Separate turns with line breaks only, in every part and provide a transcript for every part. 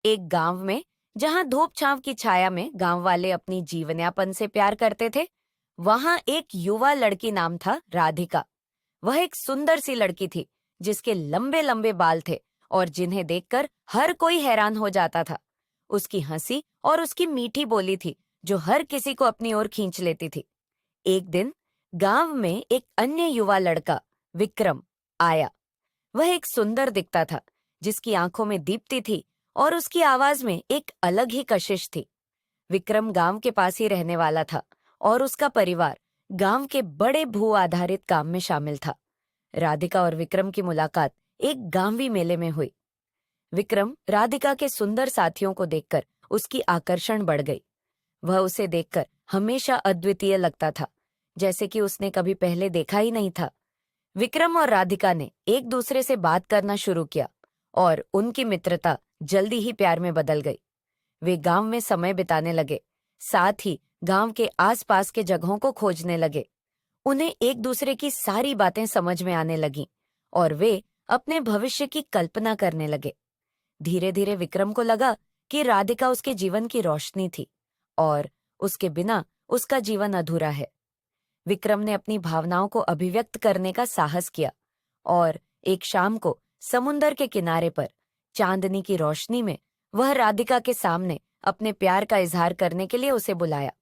एक गांव में जहां धूप छांव की छाया में गांव वाले अपनी जीवनयापन से प्यार करते थे, वहां एक युवा लड़की नाम था राधिका। वह एक सुंदर सी लड़की थी जिसके लंबे लंबे बाल थे और जिन्हें देखकर हर कोई हैरान हो जाता था। उसकी हंसी और उसकी मीठी बोली थी जो हर किसी को अपनी ओर खींच लेती थी। एक दिन गांव में एक अन्य युवा लड़का विक्रम आया। वह एक सुंदर दिखता था जिसकी आंखों में दीप्ति थी और उसकी आवाज में एक अलग ही कशिश थी। विक्रम गांव के पास ही रहने वाला था और उसका परिवार गांव के बड़े भू आधारित काम में शामिल था। राधिका और विक्रम की मुलाकात एक गांवी मेले में हुई। विक्रम राधिका के सुंदर साथियों को देखकर उसकी आकर्षण बढ़ गई। वह उसे देखकर हमेशा अद्वितीय लगता था, जैसे कि उसने कभी पहले देखा ही नहीं था। विक्रम और राधिका ने एक दूसरे से बात करना शुरू किया और उनकी मित्रता जल्दी ही प्यार में बदल गई। वे गांव में समय बिताने लगे, साथ ही गांव के आसपास के जगहों को खोजने लगे। उन्हें एक दूसरे की सारी बातें समझ में आने लगीं और वे अपने भविष्य की कल्पना करने लगे। धीरे धीरे विक्रम को लगा कि राधिका उसके जीवन की रोशनी थी और उसके बिना उसका जीवन अधूरा है। विक्रम ने अपनी भावनाओं को अभिव्यक्त करने का साहस किया और एक शाम को समुंदर के किनारे पर चांदनी की रोशनी में वह राधिका के सामने अपने प्यार का इजहार करने के लिए उसे बुलाया।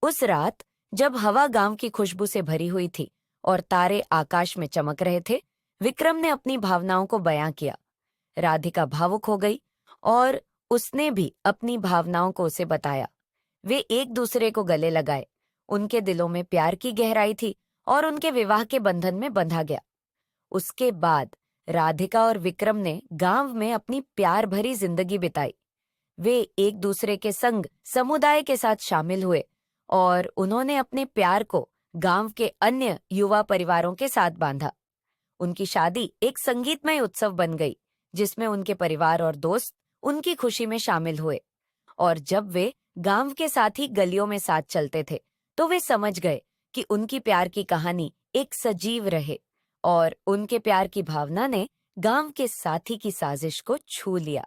उस रात जब हवा गांव की खुशबू से भरी हुई थी और तारे आकाश में चमक रहे थे, विक्रम ने अपनी भावनाओं को बयां किया। राधिका भावुक हो गई और उसने भी अपनी भावनाओं को उसे बताया। वे एक दूसरे को गले लगाए। उनके दिलों में प्यार की गहराई थी और उनके विवाह के बंधन में बंधा गया। उसके बाद राधिका और विक्रम ने गांव में अपनी प्यार भरी जिंदगी बिताई। वे एक दूसरे के संग समुदाय के साथ शामिल हुए और उन्होंने अपने प्यार को गांव के अन्य युवा परिवारों के साथ बांधा। उनकी शादी एक संगीतमय उत्सव बन गई जिसमें उनके परिवार और दोस्त उनकी खुशी में शामिल हुए। और जब वे गांव के साथ ही गलियों में साथ चलते थे तो वे समझ गए कि उनकी प्यार की कहानी एक सजीव रहे और उनके प्यार की भावना ने गांव के साथी की साजिश को छू लिया।